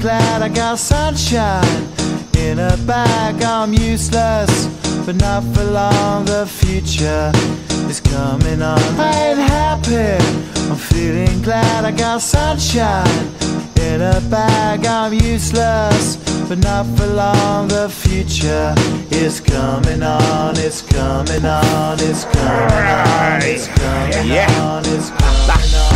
glad I got sunshine in a bag. I'm useless, but not for long. The future is coming on. I ain't happy, I'm feeling glad I got sunshine in a bag. I'm useless, but not for long. The future is coming on. It's coming on. It's coming on. It's coming on. It's coming on.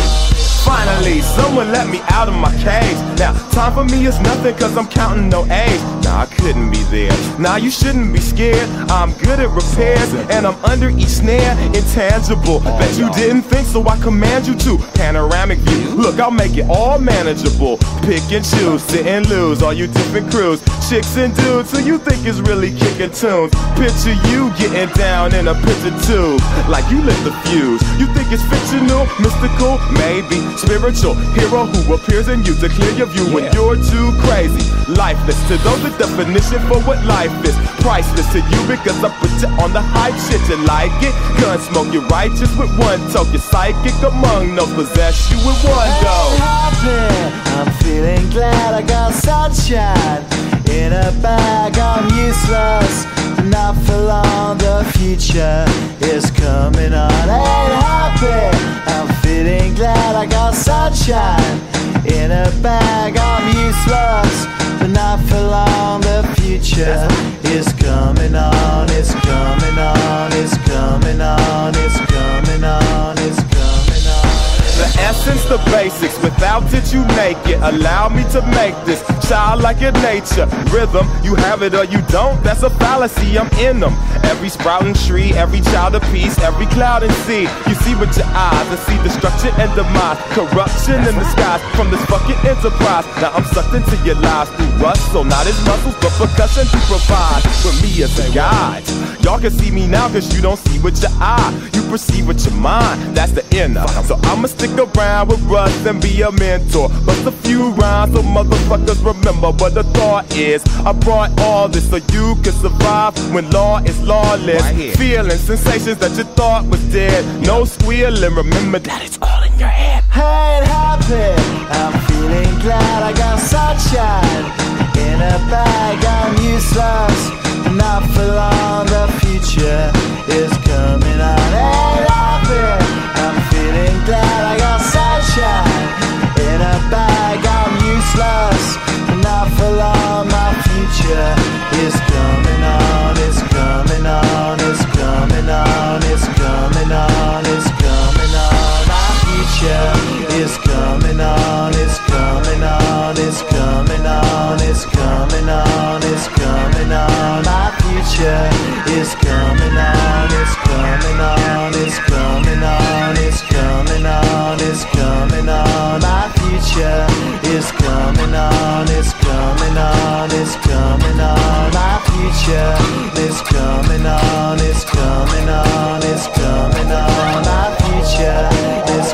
Finally, someone let me out of my cage. Now, time for me is nothing cause I'm counting no A's. Nah, I couldn't be there. Nah, you shouldn't be scared. I'm good at repairs and I'm under each snare. Intangible, bet you didn't think, so I command you to. Panoramic view, look, I'll make it all manageable. Pick and choose, sit and lose, all you different crews. Chicks and dudes who you think is really kicking tunes. Picture you getting down in a picture tube, like you lit the fuse. You think it's fictional, mystical, maybe spiritual hero who appears in you to clear your view when you're too crazy. Lifeless to those, the definition for what life is. Priceless to you because I put you on the hype shit. You like it? Gun smoke, you're righteous with one toke. You're psychic among no possess you with one go. I'm feeling glad I got sunshine in a bag. I'm useless, not for long. The future is coming on. Ain't happy, I'm feeling glad I got sunshine in a bag. I'm useless, but not for long. The future is coming on. It's coming on. It's coming on. It's coming on. It's coming on. The essence, the basics, without it you make it. Allow me to make this childlike in nature. Rhythm, you have it or you don't, that's a fallacy, I'm in them. Every sprouting tree, every child of peace, every cloud and sea. You see with your eyes and see destruction and demise. Corruption in the skies from this fucking enterprise. Now I'm sucked into your lives through rust, so not as muscles but percussion to provide for me as a guide. Y'all can see me now cause you don't see with your eye. You perceive with your mind, that's the inner. So I'ma stick around with Russ and be a mentor. Bust a few rhymes so motherfuckers remember what the thought is. I brought all this so you can survive when law is lawless. Feeling sensations that you thought was dead. No squealing, remember that it's all in your head. I ain't happy, I'm feeling glad I got sunshine in a bag. I'm useless, not for long. The future is coming on. Ain't happy, I'm feeling glad I got sunshine in a bag. I'm useless, not for long. My future is coming on. It's coming on. It's coming on. It's coming on. It's coming on. My future is coming on. It's coming on. It's coming on. It's coming on. It's coming on. My future is coming on. It's coming on. It's coming on. It's coming on. It's coming on. My future is coming on. It's coming on. It's coming on. My future is coming on. It's coming on. It's coming on. My future is